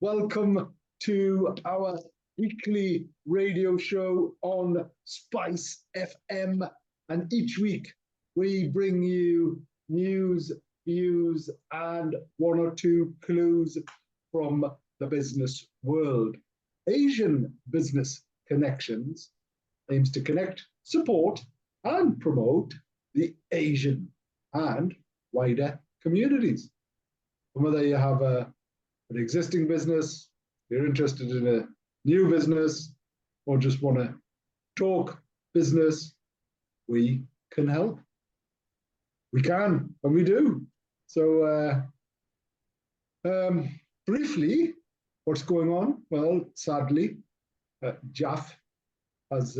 Welcome to our weekly radio show on Spice FM. And each week we bring you news, views, and one or two clues from the business world. Asian Business Connections aims to connect, support, and promote the Asian and wider communities. And whether you have an existing business, you're interested in a new business, or just want to talk business, we can help. We can, and we do. So briefly, what's going on? Well, sadly, Jaff has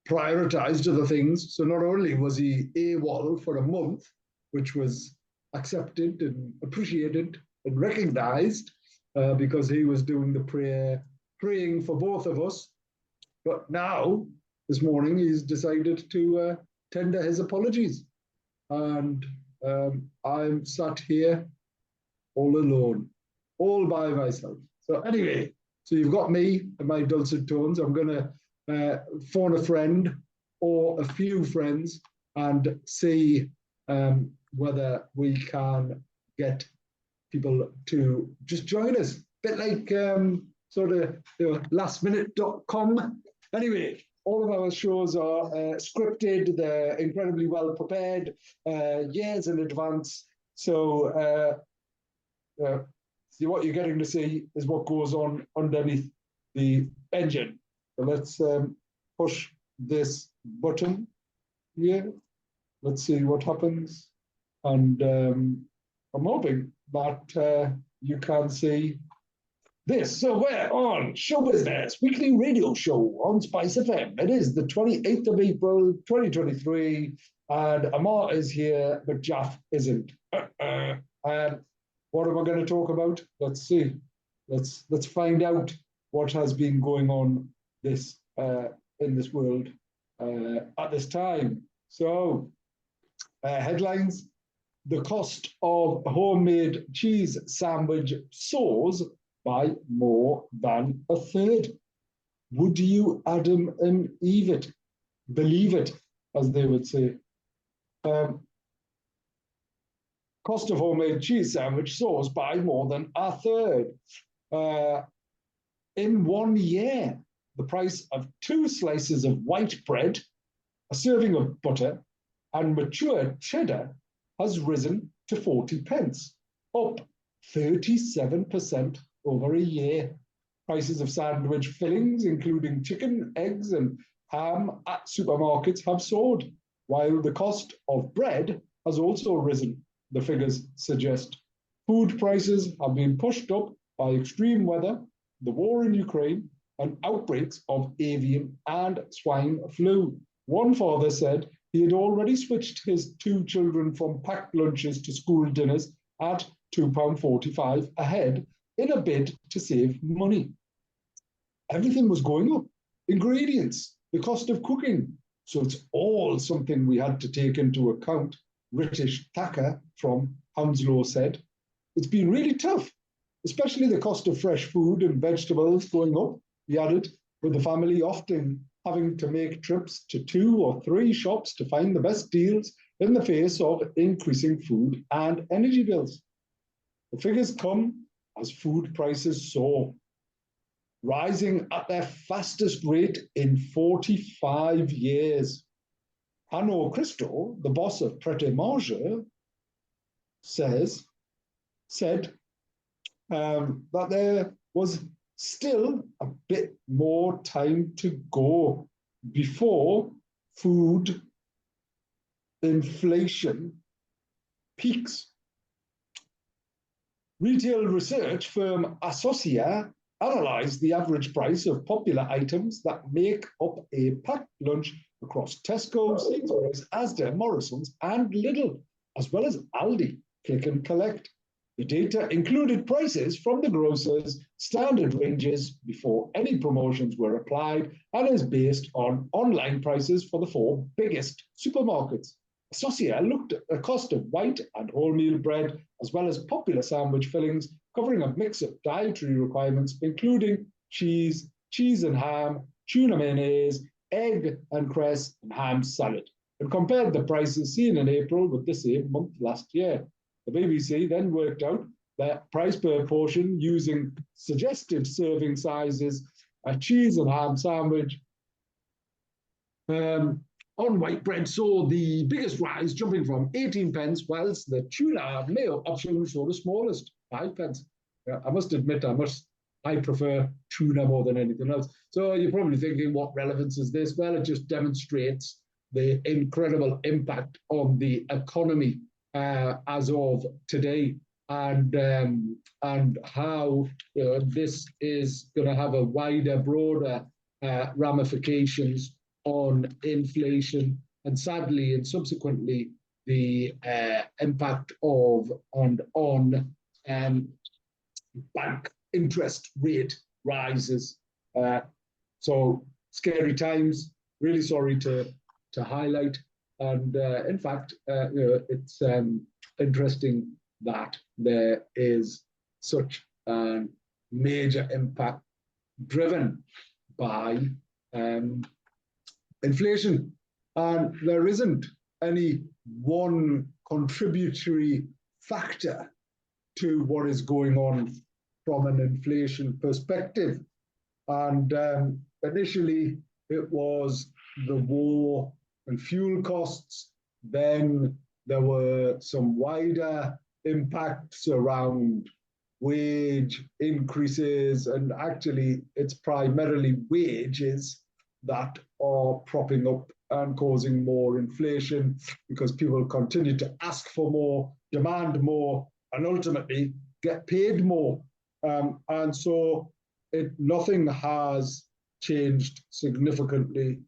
prioritized other things. So not only was he AWOL for a month, which was accepted and appreciated and recognized because he was doing the praying for both of us. But now, this morning, he's decided to tender his apologies. And I'm sat here all alone, all by myself. So anyway, so you've got me and my dulcet tones. I'm going to phone a friend or a few friends and see whether we can get people to just join us. A bit like sort of lastminute.com. Anyway, all of our shows are scripted. They're incredibly well prepared, years in advance. So see, what you're getting to see is what goes on underneath the engine. So let's push this button here. Let's see what happens. And I'm hoping that you can see this. So we're on Show Business, weekly radio show on Spice FM. It is the 28th of April, 2023, and Ammar is here, but Jaff isn't. And what am I going to talk about? Let's see. Let's find out what has been going on this in this world at this time. So, headlines. The cost of a homemade cheese sandwich soars by more than a third. Would you Adam and Eve it? Believe it, as they would say. Cost of homemade cheese sandwich soars by more than a third. In 1 year, the price of 2 slices of white bread, a serving of butter, and mature cheddar has risen to 40 pence, up 37% over a year. Prices of sandwich fillings, including chicken, eggs, and ham at supermarkets have soared, while the cost of bread has also risen, the figures suggest. Food prices have been pushed up by extreme weather, the war in Ukraine, and outbreaks of avian and swine flu. One father said he had already switched his 2 children from packed lunches to school dinners at £2.45 a head in a bid to save money. Everything was going up. Ingredients, the cost of cooking. So it's all something we had to take into account, British Thacker from Hounslow said. It's been really tough, especially the cost of fresh food and vegetables going up, he added, with the family often having to make trips to 2 or 3 shops to find the best deals in the face of increasing food and energy bills. The figures come as food prices soar, rising at their fastest rate in 45 years. Hanno Christo, the boss of Pret-a-Manger, said that there was still a bit more time to go before food inflation peaks. Retail research firm Associa analysed the average price of popular items that make up a packed lunch across Tesco, Sainsbury's, Asda, Morrison's and Lidl, as well as Aldi, Click and Collect. The data included prices from the grocers' standard ranges before any promotions were applied and is based on online prices for the 4 biggest supermarkets. Associa looked at the cost of white and wholemeal bread, as well as popular sandwich fillings, covering a mix of dietary requirements, including cheese, cheese and ham, tuna mayonnaise, egg and cress, and ham salad, and compared the prices seen in April with the same month last year. The BBC then worked out the price per portion using suggested serving sizes, a cheese and ham sandwich on white bread saw the biggest rise, jumping from 18 pence, whilst the tuna mayo option saw the smallest, 5 pence. I must admit, I prefer tuna more than anything else. So you're probably thinking, what relevance is this? Well, it just demonstrates the incredible impact on the economy as of today, and how this is going to have a wider, broader ramifications on inflation, and sadly and subsequently the impact of and on bank interest rate rises. So scary times. Really sorry to highlight. And in fact, it's interesting that there is such a major impact driven by inflation. And there isn't any one contributory factor to what is going on from an inflation perspective. And initially, it was the war and fuel costs. Then there were some wider impacts around wage increases, and actually it's primarily wages that are propping up and causing more inflation, because people continue to ask for more, demand more, and ultimately get paid more. And so nothing has changed significantly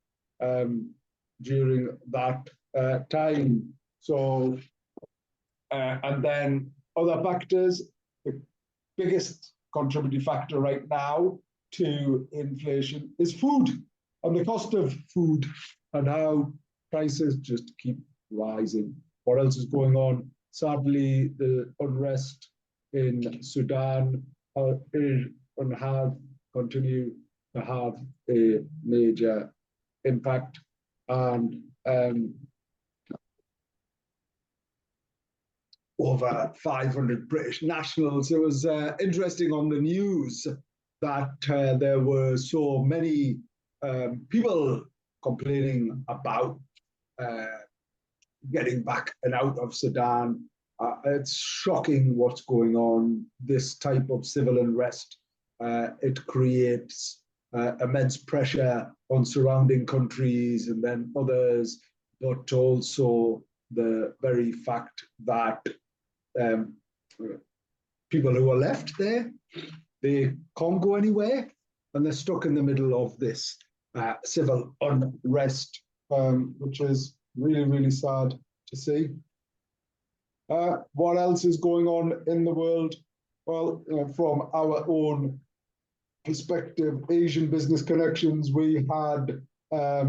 during that time. So, and then other factors, the biggest contributing factor right now to inflation is food, and the cost of food, and how prices just keep rising. What else is going on? Sadly, the unrest in Sudan continue to have a major impact. And over 500 British nationals. It was interesting on the news that there were so many people complaining about getting back and out of Sudan. It's shocking what's going on, this type of civil unrest. It creates immense pressure on surrounding countries and then others, but also the very fact that people who are left there, they can't go anywhere, and they're stuck in the middle of this civil unrest, which is really, really sad to see. What else is going on in the world? Well, from our own perspective, Asian Business Connections, we had a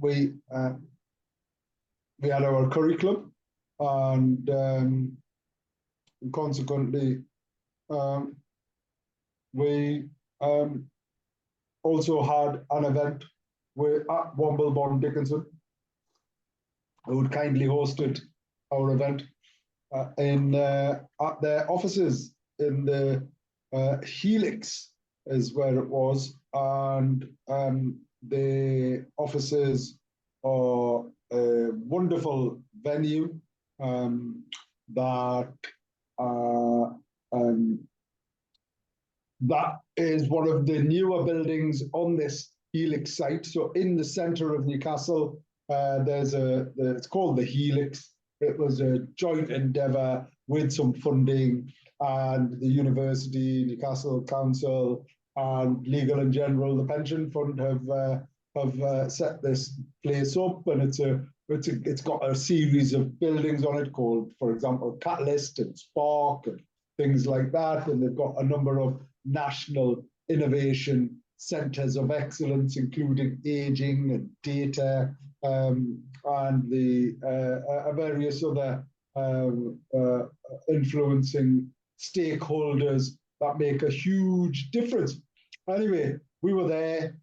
we had our curriculum, and consequently we also had an event at Womblebond Dickinson, who had kindly hosted our event at their offices in the Helix is where it was, and the offices are a wonderful venue that is one of the newer buildings on this Helix site. So in the centre of Newcastle, it's called the Helix. It was a joint endeavour with some funding, and the University, Newcastle Council, and Legal and General, the pension fund, have set this place up, and it's got a series of buildings on it called, for example, Catalyst and Spark and things like that, and they've got a number of national innovation centres of excellence, including ageing and data, and the various other influencing stakeholders that make a huge difference. Anyway, we were there.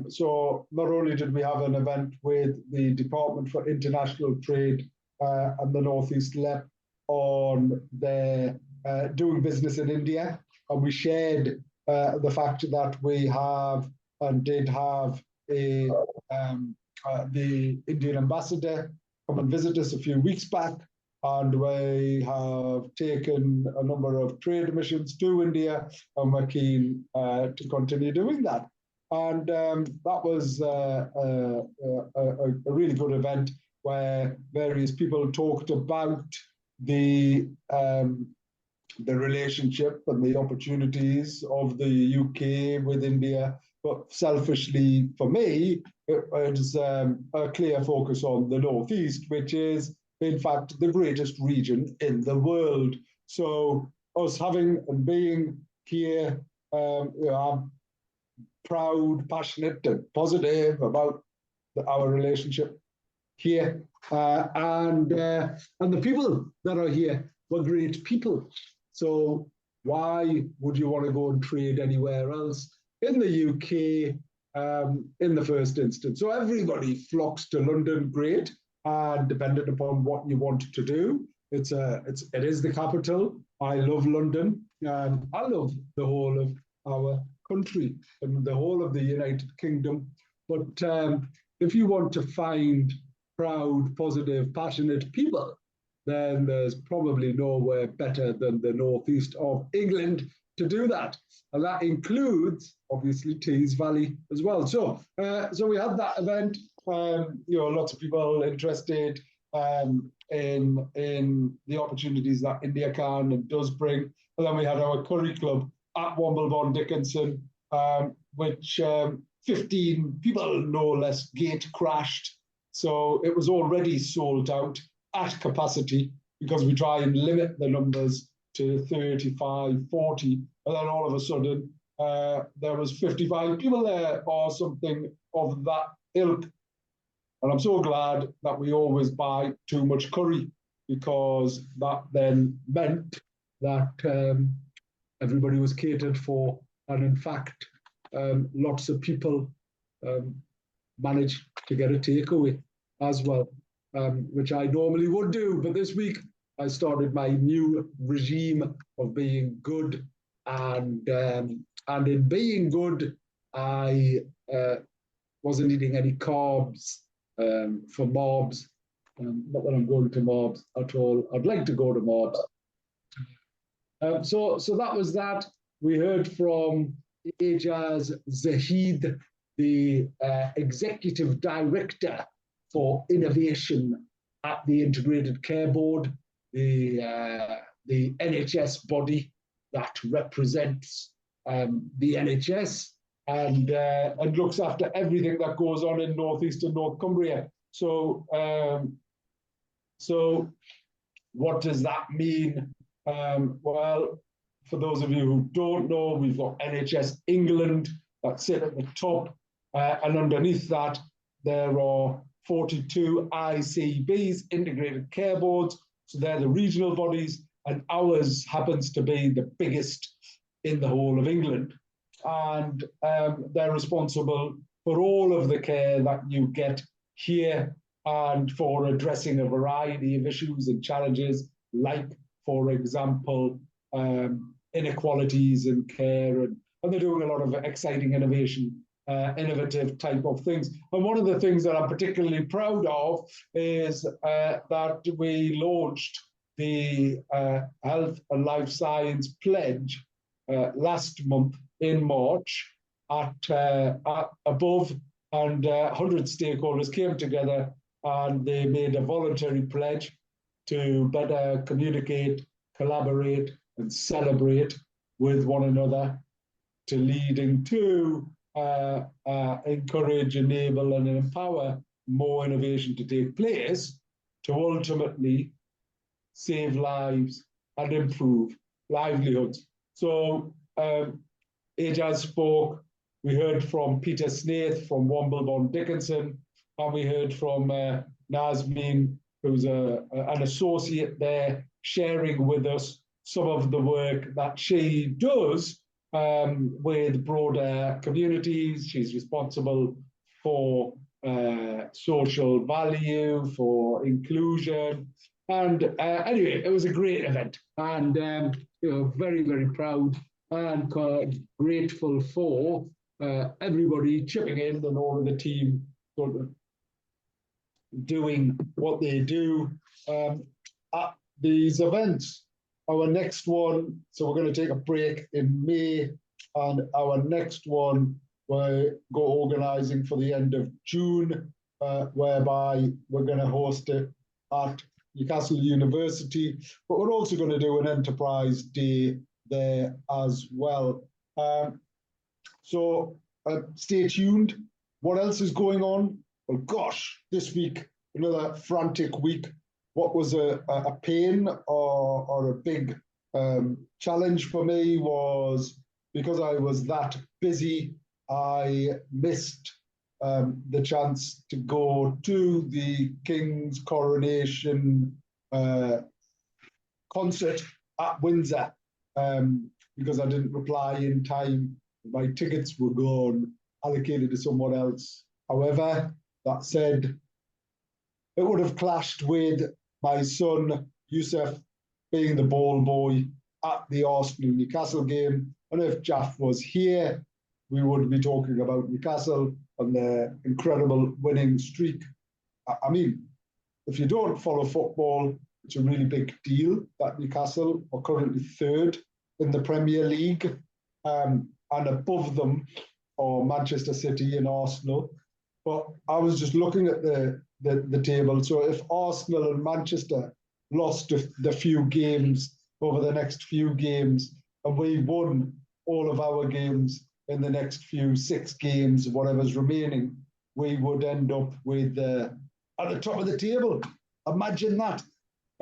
So not only did we have an event with the Department for International Trade and the Northeast LEP on their doing business in India, and we shared the fact that we have and did have the Indian ambassador come and visit us a few weeks back, and we have taken a number of trade missions to India, and we're keen to continue doing that. And that was a really good event where various people talked about the relationship and the opportunities of the UK with India. But selfishly, for me, it was a clear focus on the Northeast, which is, in fact, the greatest region in the world. So us having and being here, I'm proud, passionate, and positive about our relationship here. And the people that are here were great people. So why would you want to go and trade anywhere else in the UK in the first instance? So everybody flocks to London, great, and dependent upon what you want to do. It is the capital. I love London. I love the whole of our country and the whole of the United Kingdom. But if you want to find proud, positive, passionate people, then there's probably nowhere better than the northeast of England to do that. And that includes, obviously, Tees Valley as well. So we had that event. Lots of people interested in the opportunities that India can and does bring. And then we had our curry club at Womblebone Dickinson, which 15 people, no less, gate crashed. So it was already sold out at capacity because we try and limit the numbers to 35, 40. And then all of a sudden, there was 55 people there or something of that ilk. And I'm so glad that we always buy too much curry, because that then meant that everybody was catered for. And in fact, lots of people managed to get a takeaway as well, which I normally would do. But this week, I started my new regime of being good. And in being good, I wasn't eating any carbs for mobs. Not that I'm going to mobs at all. I'd like to go to mobs. So that was that. We heard from Ejaz Zahid, the Executive Director for Innovation at the Integrated Care Board, the NHS body that represents the NHS and looks after everything that goes on in Northeast and North Cumbria. So what does that mean? Well, for those of you who don't know, we've got NHS England that sit at the top, and underneath that, there are 42 ICBs, Integrated Care Boards. So they're the regional bodies, and ours happens to be the biggest in the whole of England. And they're responsible for all of the care that you get here and for addressing a variety of issues and challenges, like, for example, inequalities in care. And they're doing a lot of exciting innovative type of things. And one of the things that I'm particularly proud of is that we launched the Health and Life Science Pledge last month in March at above, and 100 stakeholders came together and they made a voluntary pledge to better communicate, collaborate, and celebrate with one another, to leading to encourage, enable, and empower more innovation to take place, to ultimately save lives and improve livelihoods. So Ejaz spoke. We heard from Peter Snaith from Womblebone Dickinson, and we heard from Nasmeen, who's an associate there, sharing with us some of the work that she does with broader communities. She's responsible for social value, for inclusion. And anyway, it was a great event, and very, very proud and grateful for everybody chipping in and all of the team sort of doing what they do at these events. Our next one, so we're going to take a break in May, and our next one we're organising for the end of June, whereby we're going to host it at Newcastle University, but we're also going to do an enterprise day there as well. So stay tuned. What else is going on? Well, gosh, this week, another frantic week. What was a pain or a big challenge for me was, because I was that busy, I missed the chance to go to the King's coronation concert at Windsor because I didn't reply in time. My tickets were gone, allocated to someone else. However, that said, it would have clashed with my son, Yusuf, being the ball boy at the Arsenal-Newcastle game. And if Jaff was here, we would be talking about Newcastle and their incredible winning streak. I mean, if you don't follow football, it's a really big deal that Newcastle are currently third in the Premier League, and above them are Manchester City and Arsenal. But I was just looking at the table. So if Arsenal and Manchester lost the few games over the next few games, and we won all of our games in the next few 6 games, whatever's remaining, we would end up with at the top of the table. Imagine that.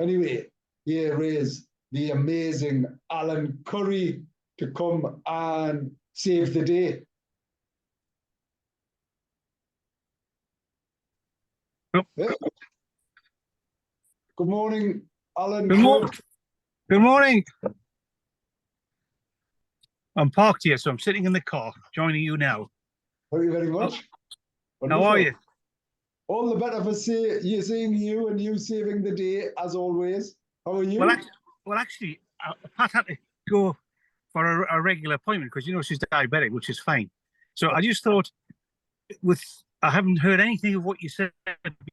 Anyway, here is the amazing Alan Curry to come and save the day. Oh. Yeah. Good morning, Alan. Good morning. I'm parked here, so I'm sitting in the car, joining you now. Thank you very much. How are you? All the better for seeing you and you saving the day, as always. How are you? Well, actually, Pat had to go for a regular appointment because, you know, she's diabetic, which is fine. So I just thought, I haven't heard anything of what you said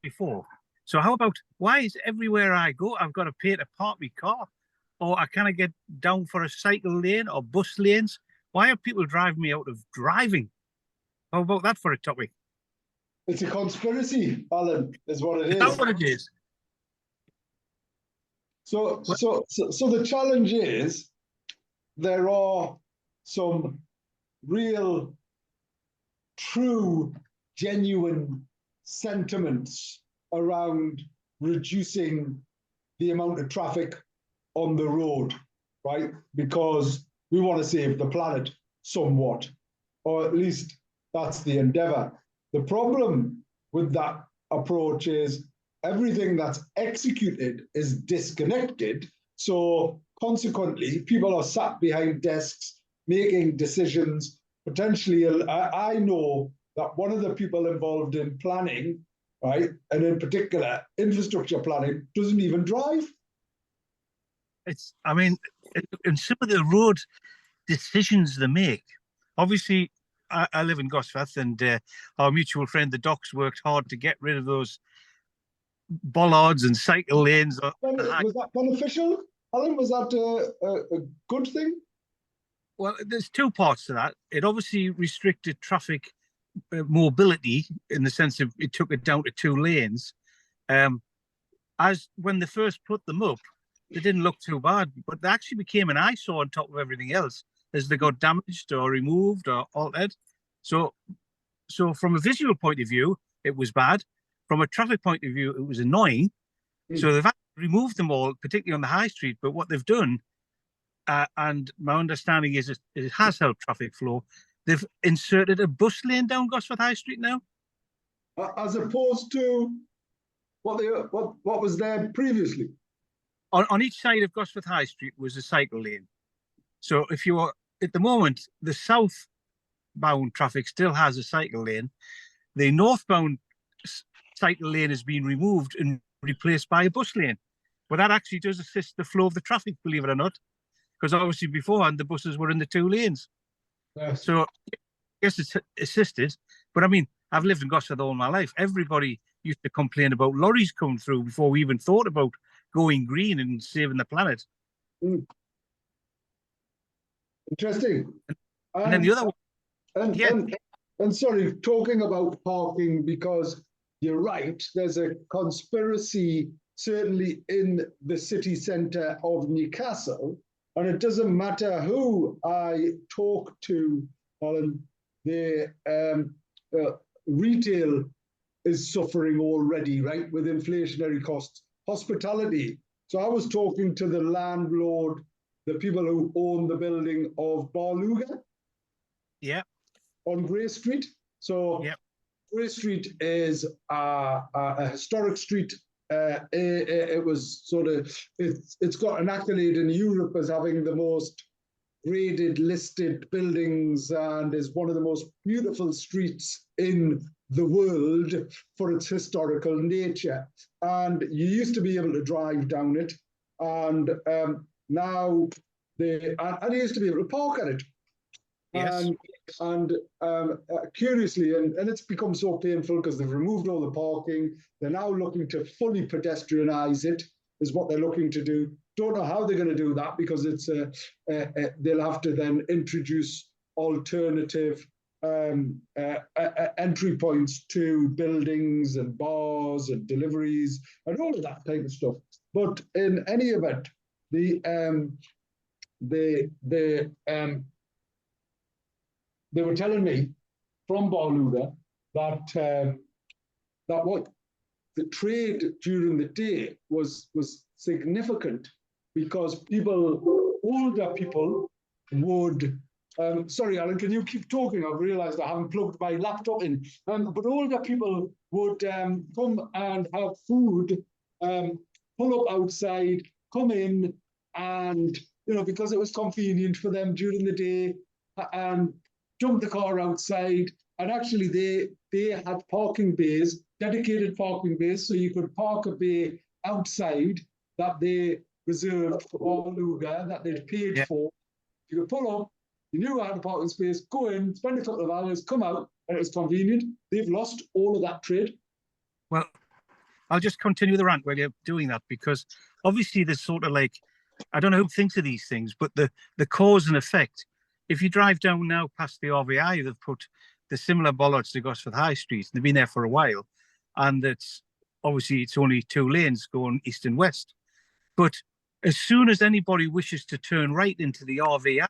before. So how about, why is everywhere I go, I've got to pay to park my car? Or I can't get down for a cycle lane or bus lanes? Why are people driving me out of driving? How about that for a topic? It's a conspiracy, Alan, is what it is. Is that what it is? So the challenge is, there are some real, true, genuine sentiments around reducing the amount of traffic on the road, right? Because we want to save the planet somewhat, or at least that's the endeavor. The problem with that approach is everything that's executed is disconnected. So consequently, people are sat behind desks making decisions. Potentially, I know that one of the people involved in planning, right, and in particular infrastructure planning, doesn't even drive. I mean, and some of the road decisions they make, obviously, I live in Gosforth, and our mutual friend, the Docks, worked hard to get rid of those bollards and cycle lanes. Was that beneficial, Alan? Was that a good thing? Well, there's 2 parts to that. It obviously restricted traffic mobility in the sense of it took it down to 2 lanes. As when they first put them up, they didn't look too bad, but they actually became an eyesore on top of everything else as they got damaged or removed or altered. So from a visual point of view, it was bad. From a traffic point of view, it was annoying. So they've removed them all, particularly on the high street. But what they've done, and my understanding is it has helped traffic flow, they've inserted a bus lane down Gosforth High Street now. As opposed to what was there previously? On each side of Gosforth High Street was a cycle lane. So if you are at the moment, the southbound traffic still has a cycle lane. The northbound cycle lane has been removed and replaced by a bus lane. But that actually does assist the flow of the traffic, believe it or not, because obviously beforehand the buses were in the two lanes. Yes. So yes, it's assisted. But I mean, I've lived in Gosforth all my life. Everybody used to complain about lorries coming through before we even thought about going green and saving the planet. Mm. Interesting. And then the other one, yeah. And sorry, talking about parking, because you're right, there's a conspiracy certainly in the city centre of Newcastle, and it doesn't matter who I talk to, Alan, the retail is suffering already, right, with inflationary costs. Hospitality. So I was talking to the landlord, the people who own the building of Barluga. Yeah. On Grey Street. So yeah. Grey Street is a historic street. It was sort of, it's got an accolade in Europe as having the most graded listed buildings and is one of the most beautiful streets in the world for its historical nature. And you used to be able to drive down it, and now and you used to be able to park at it. Yes. And curiously, and it's become so painful because they've removed all the parking. They're now looking to fully pedestrianize it, is what they're looking to do. Don't know how they're going to do that, because it's they'll have to then introduce alternative entry points to buildings and bars and deliveries and all of that type of stuff. But in any event, they were telling me from Barluga that what the trade during the day was significant, because older people would. Sorry, Alan, can you keep talking? I've realised I haven't plugged my laptop in. But older people would come and have food, pull up outside, come in, and because it was convenient for them during the day, and jump the car outside. And actually they had parking bays, dedicated parking bays, so you could park a bay outside that they reserved for Barluga, that they'd paid for. You could pull up, you knew I had a parking space, go in, spend a couple of hours, come out, and it was convenient. They've lost all of that trade. Well, I'll just continue the rant while you're doing that, because obviously there's sort of like, I don't know who thinks of these things, but the cause and effect. If you drive down now past the RVI, they've put the similar bollards to Gosforth High Street. They've been there for a while, and it's only two lanes going east and west. But as soon as anybody wishes to turn right into the RVI,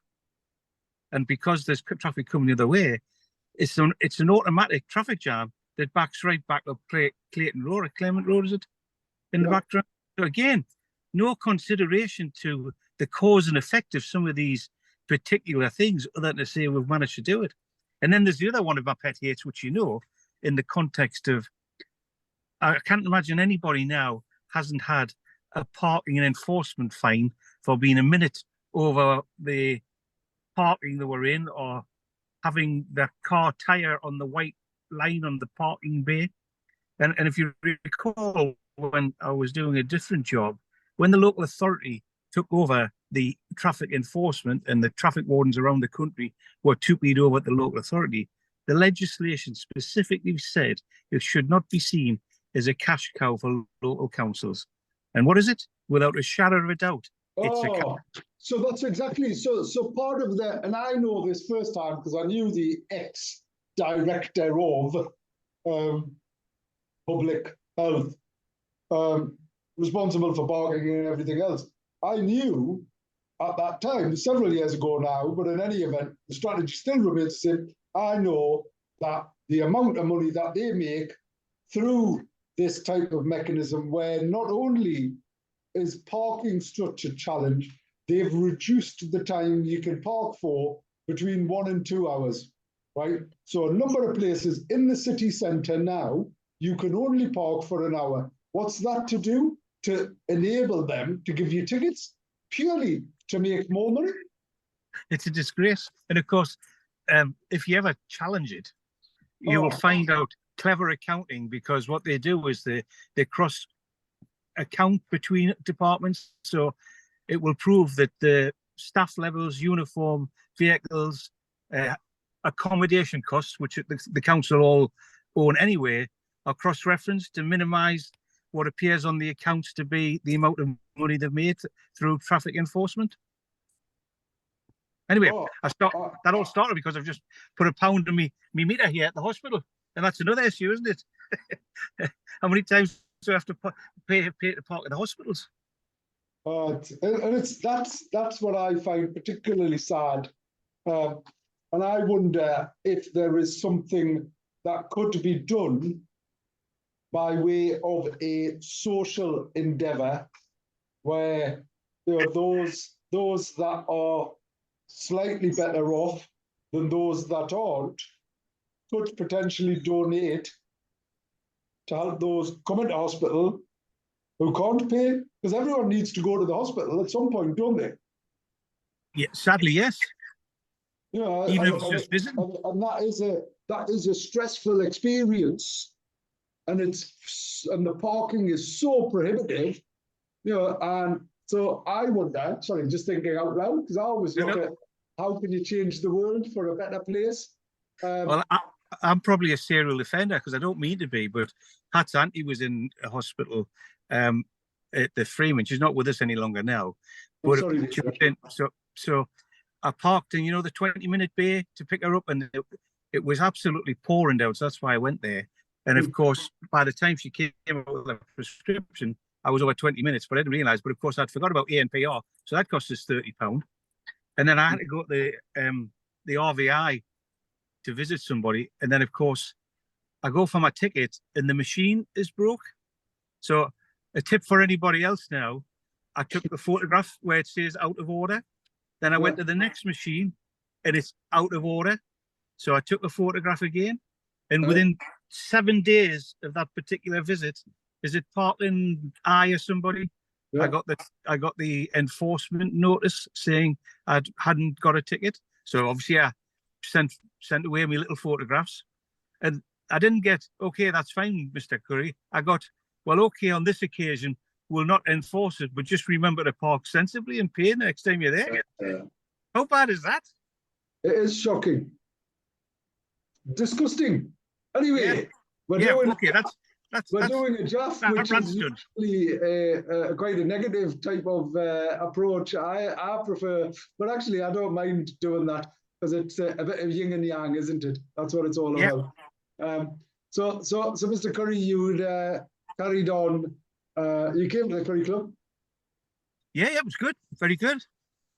and because there's traffic coming the other way, it's an automatic traffic jam that backs right back up Clayton Road, or Clement Road, is it, in the background? So again, no consideration to the cause and effect of some of these particular things, other than to say we've managed to do it. And then there's the other one of my pet hates, which in the context of, I can't imagine anybody now hasn't had a parking and enforcement fine for being a minute over the parking they were in, or having the car tyre on the white line on the parking bay. And if you recall, when I was doing a different job, when the local authority took over the traffic enforcement and the traffic wardens around the country were tupied over at the local authority, the legislation specifically said it should not be seen as a cash cow for local councils. And what is it? Without a shadow of a doubt, it's a cow. So that's exactly, so part of the, and I know this first time because I knew the ex-director of public health, responsible for parking and everything else. I knew at that time, several years ago now, but in any event, the strategy still remains the same. I know that the amount of money that they make through this type of mechanism, where not only is parking such a challenge, they've reduced the time you can park for between 1 and 2 hours, right? So a number of places in the city centre now, you can only park for an hour. what's that to do? To enable them to give you tickets purely to make more money? It's a disgrace. And of course, if you ever challenge it, you will Oh. find out clever accounting, because what they do is they cross account between departments. So it will prove that the staff levels, uniform, vehicles, accommodation costs, which the council all own anyway, are cross-referenced to minimise what appears on the accounts to be the amount of money they've made through traffic enforcement. Anyway, that all started because I've just put £1 on me meter here at the hospital, and that's another issue, isn't it? How many times do I have to pay to park at the hospitals? And that's what I find particularly sad, and I wonder if there is something that could be done by way of a social endeavour, where those that are slightly better off than those that aren't could potentially donate to help those come into hospital who can't pay, because everyone needs to go to the hospital at some point, don't they? Yeah, sadly, yes. Yeah, even if it's just visiting. And that is a stressful experience, and the parking is so prohibitive, and so I wonder, sorry, just thinking out loud, because I always look at how can you change the world for a better place. Well, I'm probably a serial offender, because I don't mean to be, but Pat's auntie was in a hospital at the Freeman. She's not with us any longer now. But sorry, so I parked in, the 20-minute bay to pick her up, and it was absolutely pouring down. So that's why I went there. And of course, by the time she came out with a prescription, I was over 20 minutes, but I didn't realise. But of course, I'd forgot about ANPR, so that cost us £30. And then I had to go to the RVI to visit somebody, and then of course, I go for my ticket, and the machine is broke. So a tip for anybody else now: I took the photograph where it says out of order. Then I went to the next machine, and it's out of order. So I took a photograph again, and within 7 days of that particular visit, is it Parkland Eye or somebody? Yeah. I got the enforcement notice saying I hadn't got a ticket. So obviously I sent away my little photographs, and I didn't get, okay, that's fine, Mr. Curry. I got, well, okay, on this occasion, we'll not enforce it, but just remember to park sensibly and pay next time you're there. Yeah. How bad is that? It is shocking. Disgusting. Anyway, we're doing a draft, which is usually quite a negative type of approach. I prefer, but actually I don't mind doing that, because it's a bit of yin and yang, isn't it? That's what it's all about. So Mr. Curry, you carried on. You came to the Curry Club. Yeah, it was good, very good.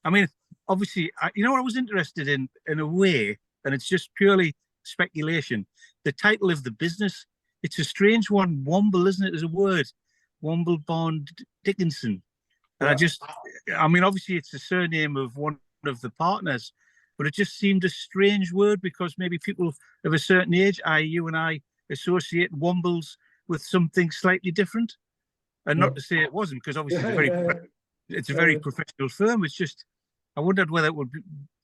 I mean, obviously, I was interested in a way, and it's just purely speculation. The title of the business, it's a strange one. Womble, isn't it? As a word, Womble Bond Dickinson. And I mean, obviously, it's the surname of one of the partners, but it just seemed a strange word, because maybe people of a certain age, i.e. you and I, associate Wombles with something slightly different. And not to say it wasn't, because obviously it's a very professional firm. It's just, I wondered whether it would be,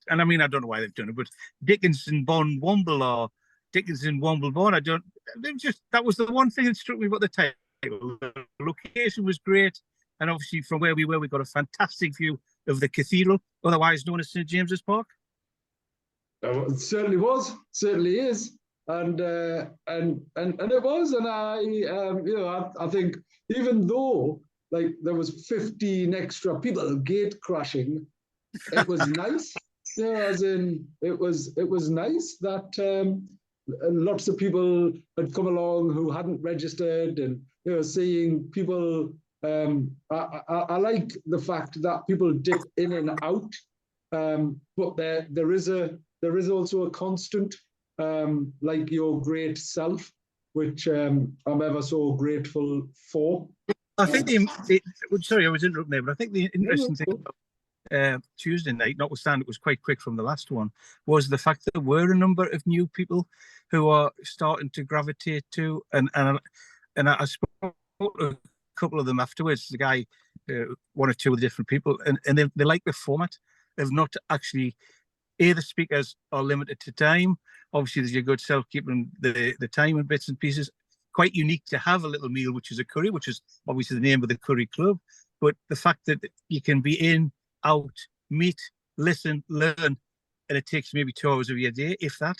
and I mean, I don't know why they've done it, but Dickinson Bond Womble or Dickinson Womble Bond, that was the one thing that struck me about the title. The location was great, and obviously from where we were, we got a fantastic view of the cathedral, otherwise known as St. James's Park. It certainly was, certainly is, and it was, and I think even though there was 15 extra people gate crashing, it was nice. As in, it was nice that lots of people had come along who hadn't registered, and seeing people. I like the fact that people dip in and out, but there is also a constant, like your great self, which I'm ever so grateful for. I think sorry, I was interrupting there, but I think the interesting thing about Tuesday night, notwithstanding it was quite quick from the last one, was the fact that there were a number of new people who are starting to gravitate to, and I suppose to a couple of them afterwards. The guy, one or two of the different people, and they like the format. They've not actually. The speakers are limited to time. Obviously, there's your good self keeping the time and bits and pieces. Quite unique to have a little meal, which is a curry, which is obviously the name of the curry club. But the fact that you can be in, out, meet, listen, learn, and it takes maybe 2 hours of your day, if that.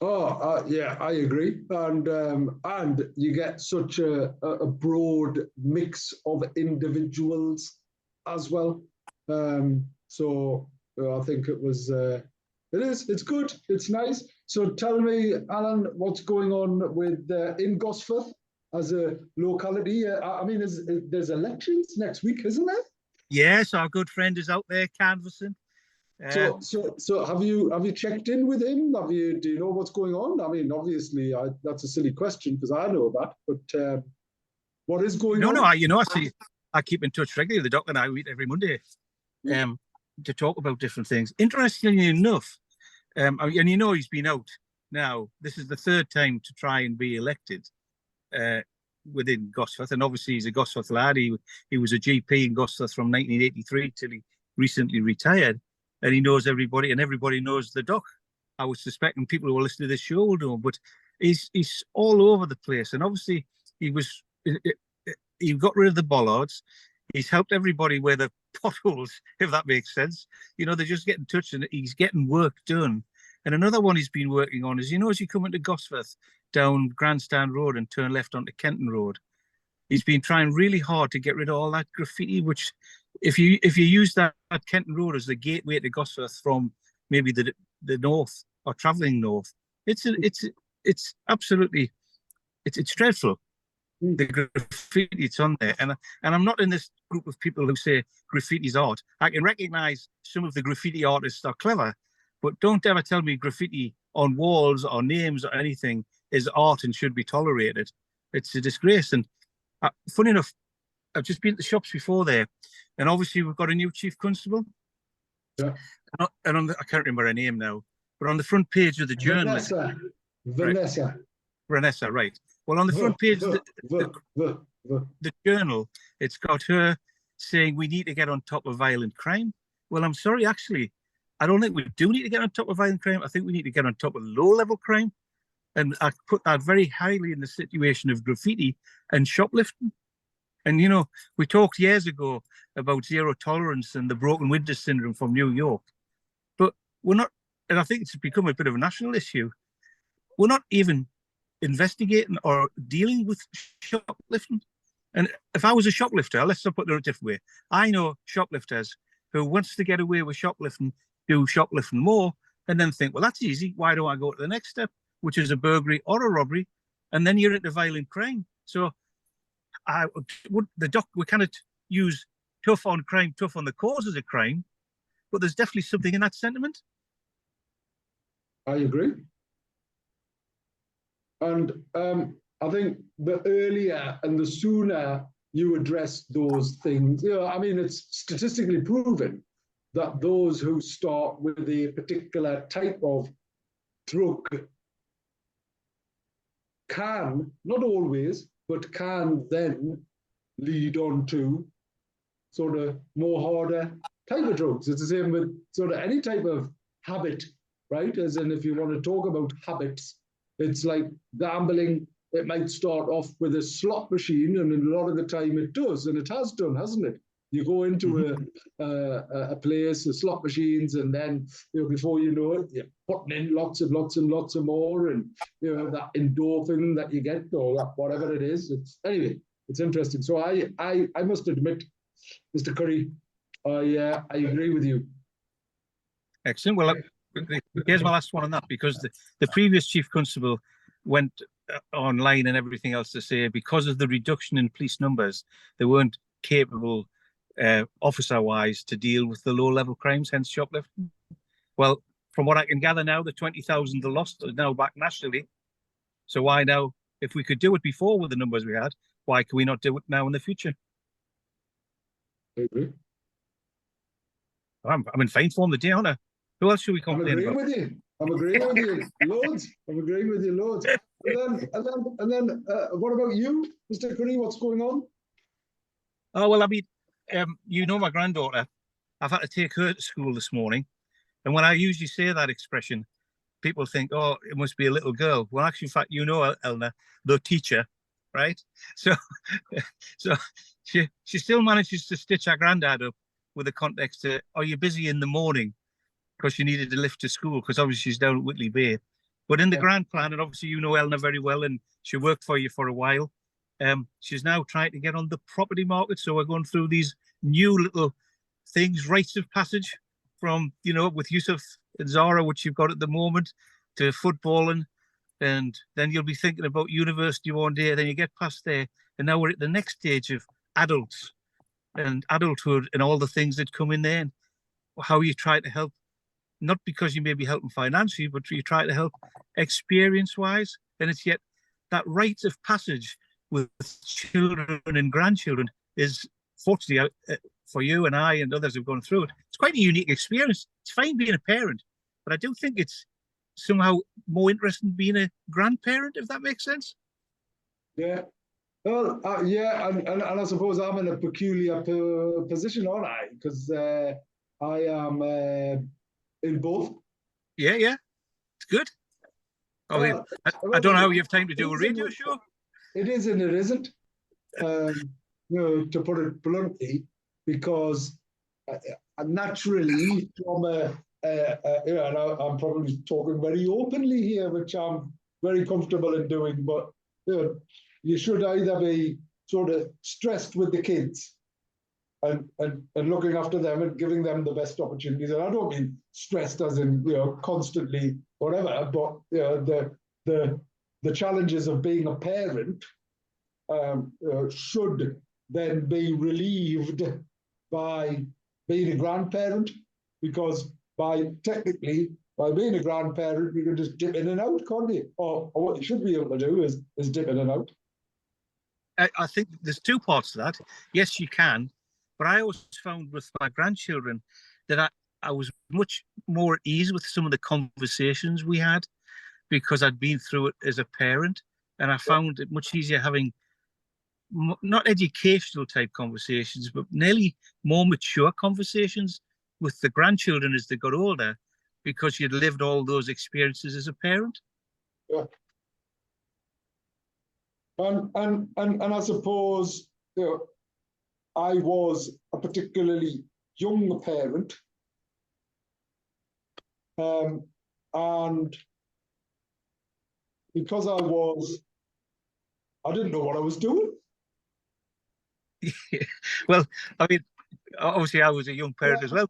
Oh, yeah, I agree, and you get such a broad mix of individuals as well. So I think it's good, it's nice. So tell me, Alan, what's going on with in Gosforth as a locality? I mean, there's elections next week, isn't there? Yes, our good friend is out there canvassing. So have you checked in with him? Do you know what's going on? I mean, obviously, that's a silly question because I know that, but what is going on? No, I keep in touch regularly. The doctor and I meet every Monday, to talk about different things. Interestingly enough, and he's been out now. This is the 3rd time to try and be elected within Gosforth, and obviously he's a Gosforth lad. He was a GP in Gosforth from 1983 till he recently retired. And he knows everybody, and everybody knows the doc. I would suspect, and people who are listening to this show will know, but he's all over the place. And obviously, he got rid of the bollards. He's helped everybody with the potholes, if that makes sense. They just get in touch, and he's getting work done. And another one he's been working on is, as you come into Gosforth down Grandstand Road and turn left onto Kenton Road, he's been trying really hard to get rid of all that graffiti, which if you use that Kenton Road as the gateway to Gosforth from maybe the north or travelling north, it's absolutely it's dreadful. The graffiti that's on there, and I'm not in this group of people who say graffiti's art. I can recognise some of the graffiti artists are clever, but don't ever tell me graffiti on walls or names or anything is art and should be tolerated. It's a disgrace. And funny enough, I've just been to the shops before there, and obviously we've got a new chief constable. Yeah. And I can't remember her name now, but on the front page of the journal, Vanessa, right? Well, on the front page of the journal, it's got her saying we need to get on top of violent crime. Well, I'm sorry, actually, I don't think we do need to get on top of violent crime. I think we need to get on top of low-level crime, and I put that very highly in the situation of graffiti and shoplifting. And, we talked years ago about zero tolerance and the broken window syndrome from New York. But we're not, and I think it's become a bit of a national issue. We're not even investigating or dealing with shoplifting. And if I was a shoplifter, let's put it a different way. I know shoplifters who wants to get away with shoplifting, do shoplifting more, and then think, well, that's easy. Why don't I go to the next step, which is a burglary or a robbery? And then you're into violent crime. So we cannot use tough on crime, tough on the causes of crime, but there's definitely something in that sentiment. I agree. And I think the earlier and the sooner you address those things, I mean, it's statistically proven that those who start with a particular type of drug can, not always, but can then lead on to sort of more harder type of drugs. It's the same with sort of any type of habit, right? As in, if you want to talk about habits, it's like gambling. It might start off with a slot machine, and a lot of the time it does, and it has done, hasn't it? You go into a place, the slot machines, and then before you know it, you're putting in lots and lots of more, and that endorphin that you get, or that whatever it is. Anyway, it's interesting. So I must admit, Mr. Curry, I agree with you. Excellent. Well, here's my last one on that, because the previous chief constable went online and everything else to say because of the reduction in police numbers, they weren't capable officer-wise to deal with the low-level crimes, hence shoplifting. Well, from what I can gather now, the 20,000 they lost is now back nationally. So why now, if we could do it before with the numbers we had, why can we not do it now in the future? I agree. I'm in fine form today, aren't I? Who else should we complain about? I'm agreeing with you. Loads. I'm agreeing with you loads. What about you, Mr. Curry? What's going on? Oh, well, I mean, you know, my granddaughter, I've had to take her to school this morning. And when I usually say that expression, people think, oh, it must be a little girl. Well, actually, in fact, you know, Elna, the teacher, right? So, so she still manages to stitch our granddad up with the context of, are you busy in the morning? Because she needed to lift to school, because obviously she's down at Whitley Bay. But in the Yeah. grand plan, and obviously you know Elna very well, and she worked for you for a while. She's now trying to get on the property market. So we're going through these new little things, rites of passage from, you know, with Yusuf and Zara, which you've got at the moment, to footballing. And then you'll be thinking about university one day. Then you get past there. And now we're at the next stage of adults and adulthood and all the things that come in there, and how you try to help, not because you may be helping financially, but you try to help experience wise. And it's yet that rite of passage with children and grandchildren is, fortunately, for you and I and others who've gone through it, it's quite a unique experience. It's fine being a parent, but I do think it's somehow more interesting being a grandparent, if that makes sense. Yeah. Well, yeah, and I suppose I'm in a peculiar position, aren't I? Because I am in both. Yeah, yeah, it's good. I mean, I don't know how you have time to do a radio show. It is and it isn't. You know, to put it bluntly, because naturally, from you know, and I'm probably talking very openly here, which I'm very comfortable in doing, but you know, you should either be sort of stressed with the kids and looking after them and giving them the best opportunities. And I don't mean stressed as in, you know, constantly whatever, but you know, the challenges of being a parent should then be relieved by being a grandparent, because technically by being a grandparent you can just dip in and out, can't you? Or what you should be able to do is dip in and out. I think there's two parts to that. Yes, you can, but I always found with my grandchildren that I was much more at ease with some of the conversations we had, because I'd been through it as a parent, and I found it much easier having not educational type conversations, but nearly more mature conversations with the grandchildren as they got older, because you'd lived all those experiences as a parent. Yeah. And I suppose, you know, I was a particularly young parent, and because I didn't know what I was doing. Well, I mean, obviously I was a young parent as well.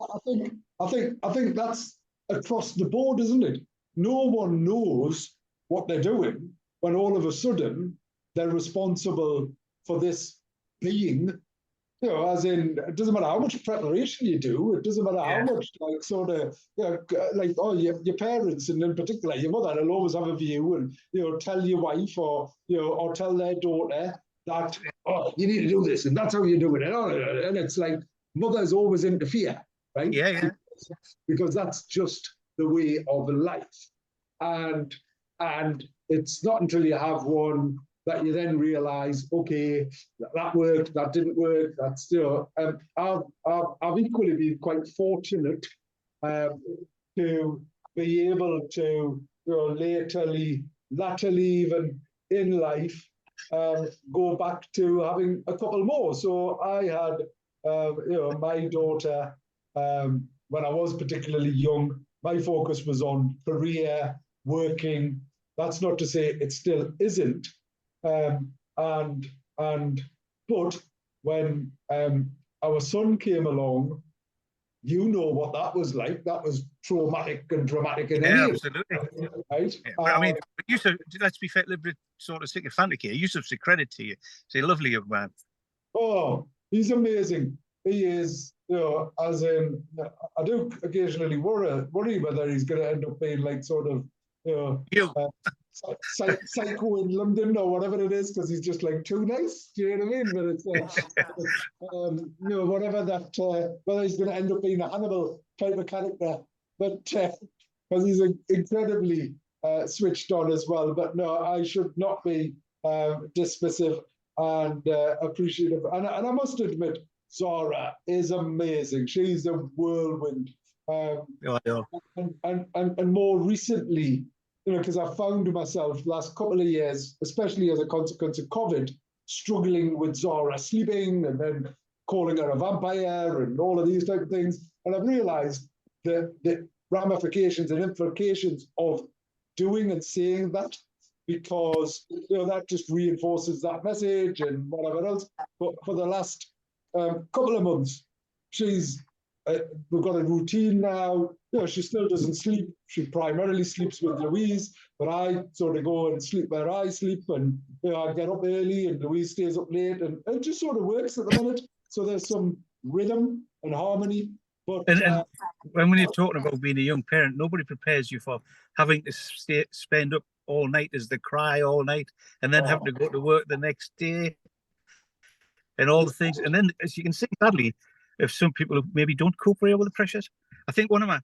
I think that's across the board, isn't it? No one knows what they're doing when all of a sudden they're responsible for this being, you know, as in, it doesn't matter how much preparation you do, it doesn't matter how much, like, sort of, you know, like, oh, your parents, and in particular your mother, will always have a view and, you know, tell your wife, or, you know, or tell their daughter that, oh, you need to do this and that's how you do it, and it's like mothers always interfere, right? Yeah. Because that's just the way of life. And it's not until you have one that you then realize, okay, that worked, that didn't work, that's, you know, I've equally been quite fortunate to be able to, you know, latterly even in life, go back to having a couple more. So I had, you know, my daughter, when I was particularly young, my focus was on career, working. That's not to say it still isn't. But when our son came along, you know what that was like. That was traumatic and dramatic in any absolutely. Right? Yeah, but, I mean, Yusuf, let's be fair, sort of sycophantic here. Yusuf's a credit to you. He's a lovely young man. Oh, he's amazing. He is, you know, as in, I do occasionally worry whether he's going to end up being like sort of, you know, psycho in London or whatever it is, because he's just like too nice. Do you know what I mean? But it's, you know, whatever that, whether he's going to end up being a Hannibal type of character, but because he's incredibly switched on as well. But no, I should not be dismissive and appreciative. And I must admit, Zara is amazing. She's a whirlwind. And more recently, because I found myself last couple of years, especially as a consequence of COVID, struggling with Zara sleeping and then calling her a vampire and all of these type of things. And I've realized the ramifications and implications of doing and saying that, because that just reinforces that message and whatever else. But for the last couple of months, we've got a routine now. She still doesn't sleep. She primarily sleeps with Louise, but I sort of go and sleep where I sleep, and I get up early and Louise stays up late, and it just sort of works at the minute. So there's some rhythm and harmony. But and when you're talking about being a young parent, nobody prepares you for having to spend up all night as they cry all night, and then having to go to work the next day, and all the things. And then, as you can see, sadly, if some people who maybe don't cope very well with the pressures. I think one of my,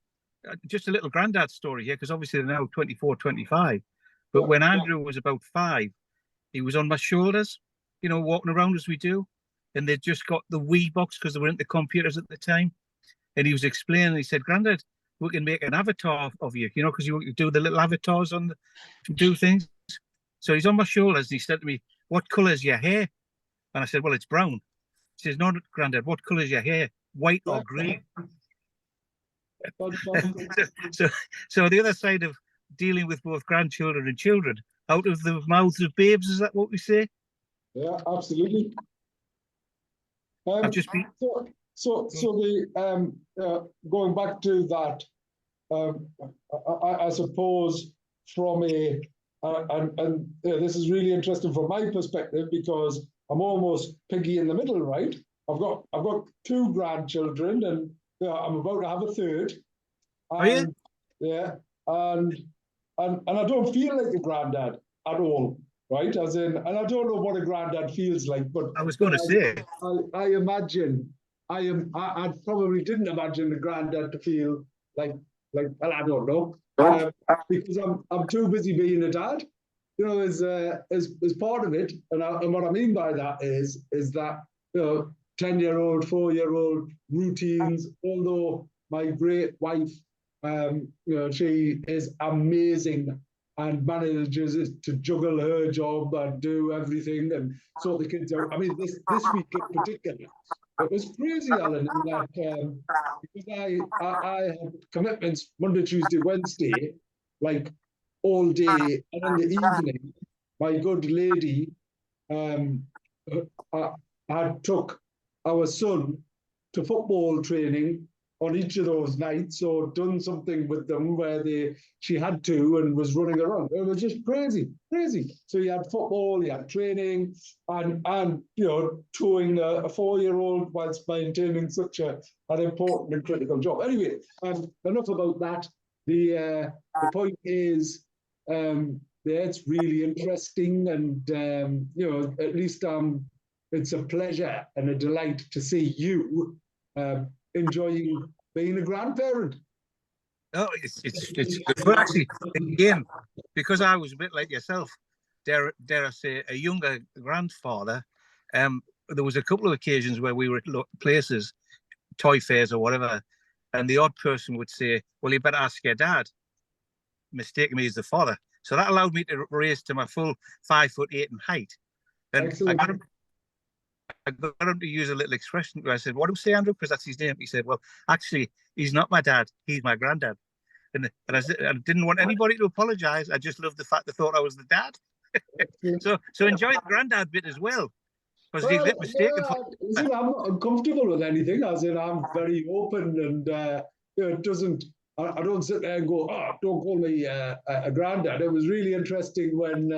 just a little granddad story here, because obviously they're now 24, 25. But when Andrew was about 5, he was on my shoulders, walking around as we do. And they'd just got the Wii box because they were into computers at the time. And he was explaining, he said, Grandad, we can make an avatar of you, because you do the little avatars to do things. So he's on my shoulders and he said to me, what colour is your hair? And I said, well, it's brown. He says, no, Grandad, what colour is your hair? White or grey? So the other side of dealing with both grandchildren and children, out of the mouths of babes, is that what we say? Yeah, absolutely. I've just been... So going back to that, I suppose from this is really interesting from my perspective, because I'm almost piggy in the middle, right? I've got 2 grandchildren, and I'm about to have a 3rd. Are you? Yeah, and I don't feel like a granddad at all, right? As in, and I don't know what a granddad feels like, but I was going to say, I imagine I probably didn't imagine the granddad to feel like well, I don't know, because I'm too busy being a dad, as part of it. And what I mean by that is that 10-year-old, 4-year-old routines. Although my great wife, she is amazing and manages to juggle her job and do everything and sort the kids out. I mean, this week in particular, it was crazy, Alan, in that because I had commitments Monday, Tuesday, Wednesday, like all day, and in the evening, my good lady I took our son to football training on each of those nights, or done something with them where she had to and was running around. It was just crazy. So you had football, you had training, and towing a 4-year-old whilst maintaining such an important and critical job. Anyway, enough about that. The point is, it's really interesting, and at least it's a pleasure and a delight to see you enjoying being a grandparent. Oh, it's good. Actually, again, because I was a bit like yourself, dare I say, a younger grandfather. There was a couple of occasions where we were at places, toy fairs or whatever, and the odd person would say, "Well, you better ask your dad," mistaking me as the father. So that allowed me to raise to my full 5'8" in height. And I got him to use a little expression. I said, "What do you say, Andrew?" Because that's his name. He said, "Well, actually, he's not my dad. He's my granddad." And I didn't want anybody to apologize. I just loved the fact they thought I was the dad. So enjoy the granddad bit as well. Because if you get mistaken I'm not uncomfortable with anything. As in, I'm very open, and it doesn't. I don't sit there and go, "Oh, don't call me a granddad." It was really interesting when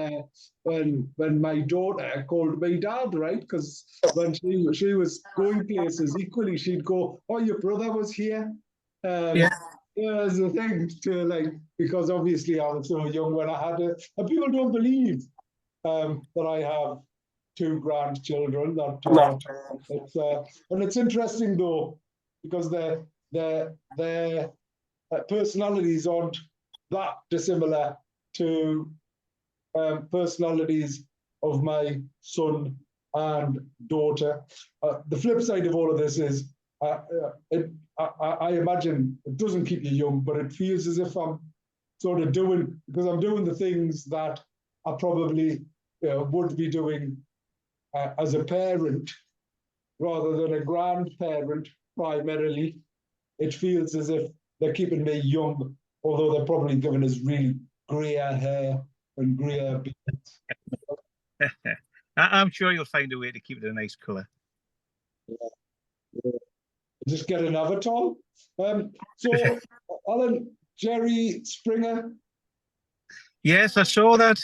my daughter called me dad, right? Because when she was going places, equally she'd go, "Oh, your brother was here." Yeah, as a thing to because obviously I was so young when I had it, and people don't believe that I have 2 grandchildren. That and it's interesting though, because their personalities aren't that dissimilar to personalities of my son and daughter. The flip side of all of this is, I imagine it doesn't keep you young, but it feels as if I'm sort of doing, because I'm doing the things that I probably would be doing as a parent rather than a grandparent primarily. It feels as if they're keeping me young, although they're probably giving us really greyer hair and greyer beards. I'm sure you'll find a way to keep it a nice colour. Yeah. Just get an avatar. So, Alan, Jerry Springer. Yes, I saw that.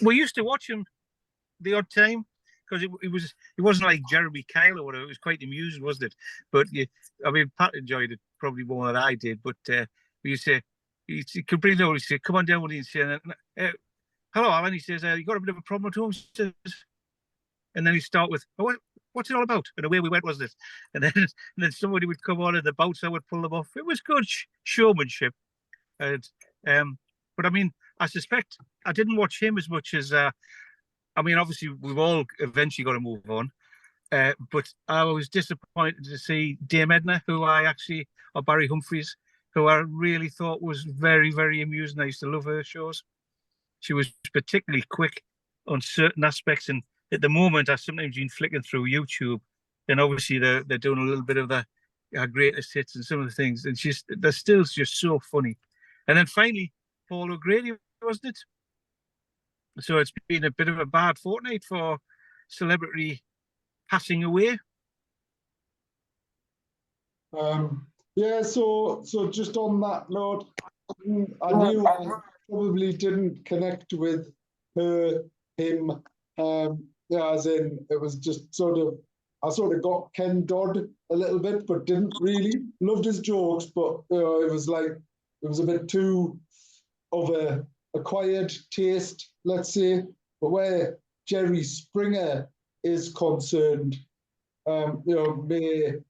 We used to watch him the odd time because it wasn't like Jeremy Kyle or whatever. It was quite amusing, wasn't it? But I mean, Pat enjoyed it probably more than I did. But we used to, he could bring it over. He said, "Come on down," and he'd say, "Hello, Alan." He says, "You got a bit of a problem at home?" And then he'd start with, "Oh, what's it all about?" And away we went, wasn't it? And then somebody would come on and the bouncer would pull them off. It was good showmanship. And but I mean, I suspect I didn't watch him as much as I mean, obviously we've all eventually got to move on. But I was disappointed to see Dame Edna, or Barry Humphries, who I really thought was very, very amusing. I used to love her shows. She was particularly quick on certain aspects, and at the moment, I've sometimes been flicking through YouTube, and obviously they're doing a little bit of the greatest hits and some of the things, and they're still just so funny. And then finally, Paul O'Grady, wasn't it? So it's been a bit of a bad fortnight for celebrity passing away. Yeah, so just on that note, I knew I probably didn't connect with him. Yeah, as in it was just I sort of got Ken Dodd a little bit, but didn't really. Loved his jokes, but it was a bit too of a acquired taste, let's say. But where Jerry Springer is concerned, may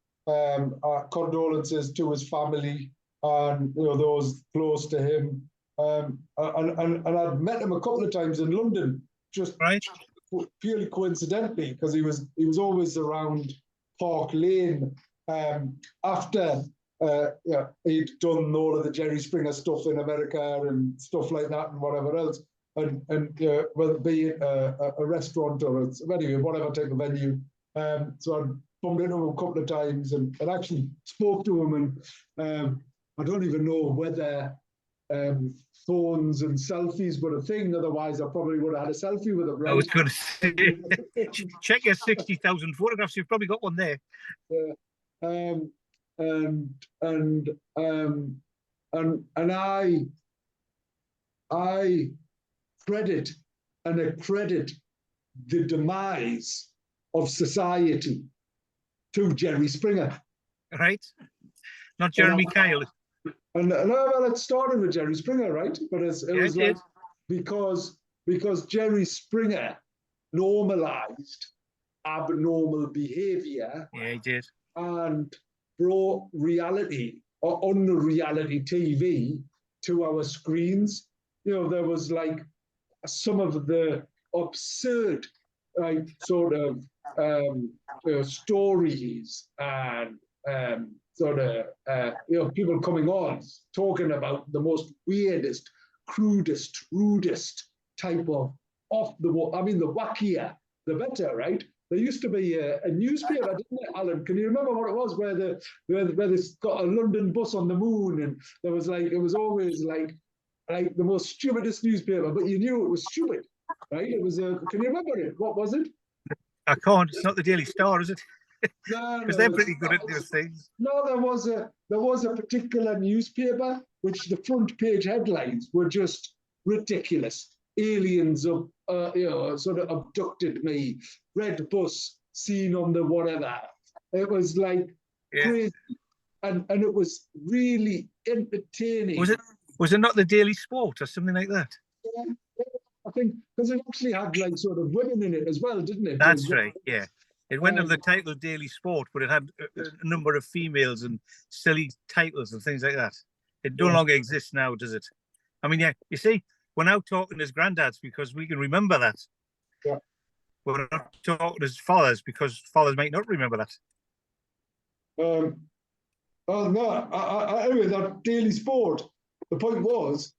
condolences to his family and those close to him. And I'd met him a couple of times in London, just right, purely coincidentally, because he was always around Park Lane after he'd done all of the Jerry Springer stuff in America and stuff like that and whatever else. And whether it be a restaurant or anyway, whatever type of venue. So I bumped into him a couple of times and actually spoke to him, and I don't even know whether phones and selfies were a thing. Otherwise, I probably would have had a selfie with him. Right? I was going to say, check your 60,000 photographs. You've probably got one there. And I credit and accredit the demise of society to Jerry Springer. Right? Not Jeremy Kyle. And well, it started with Jerry Springer, right? But it was like because Jerry Springer normalized abnormal behavior. Yeah, he did. And brought reality or unreality TV to our screens. There was like some of the absurd sort of stories and people coming on talking about the most weirdest, crudest, rudest type of off the wall. I mean, the wackier, the better, right? There used to be a newspaper, didn't it, Alan? Can you remember what it was? Where they got a London bus on the moon, and there was it was always like the most stupidest newspaper, but you knew it was stupid, right? It was can you remember it? What was it? I can't. It's not the Daily Star, is it? No, because they're pretty good at those things. No, there was a particular newspaper which the front page headlines were just ridiculous. Aliens of sort of abducted me. Red bus seen on the whatever. It was like crazy, and it was really entertaining. Was it not the Daily Sport or something like that? Yeah, I think because it actually had like sort of women in it as well, didn't it? That's right. Yeah. It went under the title Daily Sport, but it had a number of females and silly titles and things like that. It no longer exists now, does it? I mean, yeah, you see, we're now talking as granddads because we can remember that. Yeah. We're not talking as fathers because fathers might not remember that. Oh no, anyway, that Daily Sport, the point was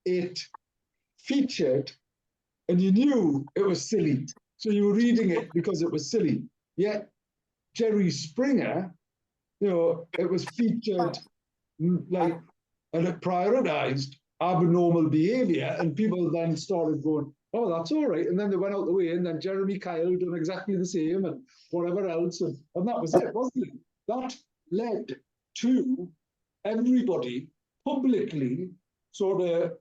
it featured, and you knew it was silly. So you were reading it because it was silly. Yet Jerry Springer, it was featured like, and it prioritized abnormal behavior, and people then started going, oh, that's all right. And then they went out the way, and then Jeremy Kyle done exactly the same, and whatever else. And that was it, wasn't it? That led to everybody publicly sort of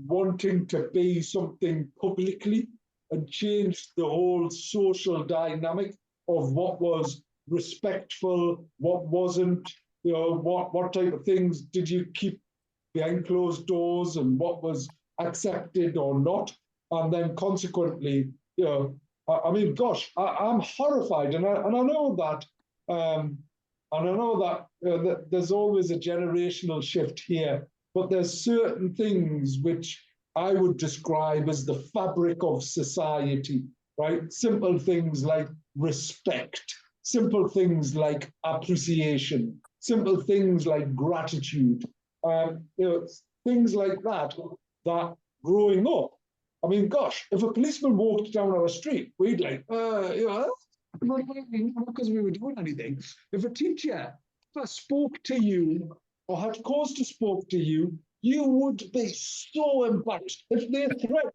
wanting to be something publicly, and change the whole social dynamic of what was respectful, what wasn't, what type of things did you keep behind closed doors, and what was accepted or not. And then consequently, I mean, gosh, I'm horrified, and I know that, that there's always a generational shift here, but there's certain things which I would describe as the fabric of society, right? Simple things like respect, simple things like appreciation, simple things like gratitude, things like that, that growing up, I mean, gosh, if a policeman walked down our street, we'd like, because we were doing anything. If a teacher spoke to you or had cause to speak to you, you would be so embarrassed. If they threatened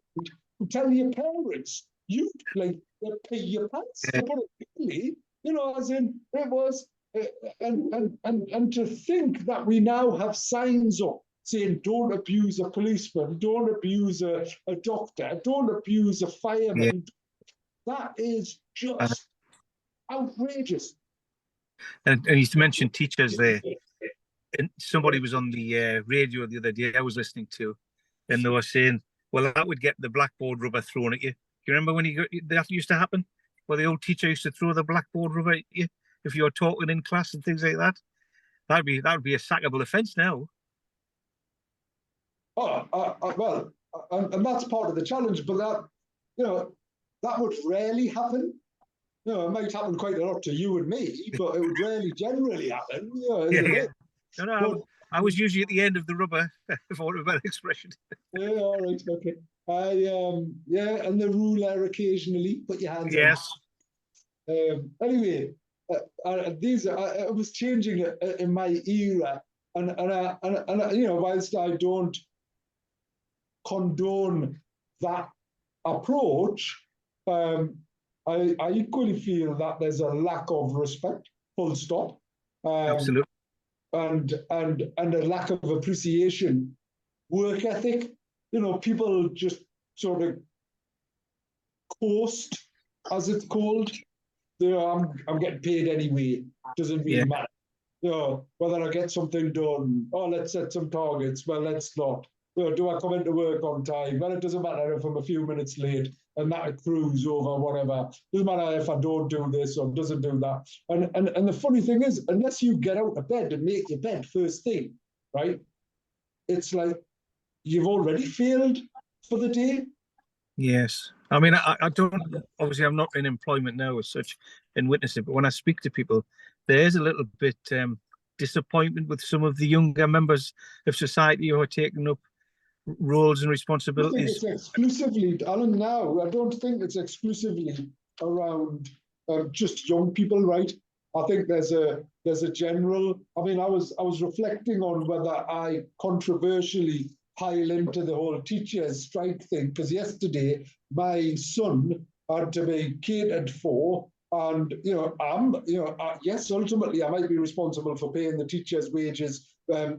to tell your parents, you'd like pay your pants. But really, as in it was, and to think that we now have signs up saying don't abuse a policeman, don't abuse a doctor, don't abuse a fireman. That is just outrageous. And you mentioned teachers there. And somebody was on the radio the other day I was listening to, and they were saying, well, that would get the blackboard rubber thrown at you. Do you remember when that used to happen? Where the old teacher used to throw the blackboard rubber at you if you were talking in class and things like that? That would be a sackable offence now. Well, and that's part of the challenge, but that would rarely happen. It might happen quite a lot to you and me, but it would rarely generally happen. No, I was usually at the end of the rubber, for a better expression. Yeah, all right, okay. And the ruler occasionally, put your hands on. Anyway, I was changing in my era, and whilst I don't condone that approach, I equally feel that there's a lack of respect, full stop. Absolutely. And a lack of appreciation, work ethic. People just sort of coast, as it's called. I'm getting paid anyway. Doesn't really matter. Whether I get something done. Oh, let's set some targets. Well, let's not. Do I come into work on time? Well, it doesn't matter if I'm a few minutes late and that accrues over whatever. Doesn't matter if I don't do this or doesn't do that. And the funny thing is, unless you get out of bed and make your bed first thing, right? It's like you've already failed for the day. Yes. I mean, I don't, obviously I'm not in employment now as such and witness it, but when I speak to people, there's a little bit disappointment with some of the younger members of society who are taking up roles and responsibilities. I think it's exclusively, Alan, now, I don't think it's exclusively around just young people, right? I think there's a general, I mean, I was reflecting on whether I controversially pile into the whole teachers strike thing, because yesterday my son had to be catered for, and yes, ultimately I might be responsible for paying the teachers' wages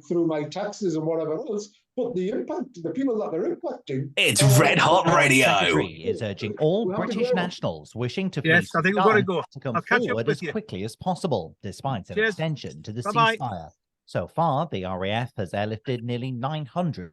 through my taxes and whatever else. But the impact, the people that they're impacting. It's Red Hot Radio. The Secretary is urging all British nationals wishing to flee I think we've got to go. to come forward as quickly as possible, despite an extension to the ceasefire. So far, the RAF has airlifted nearly 900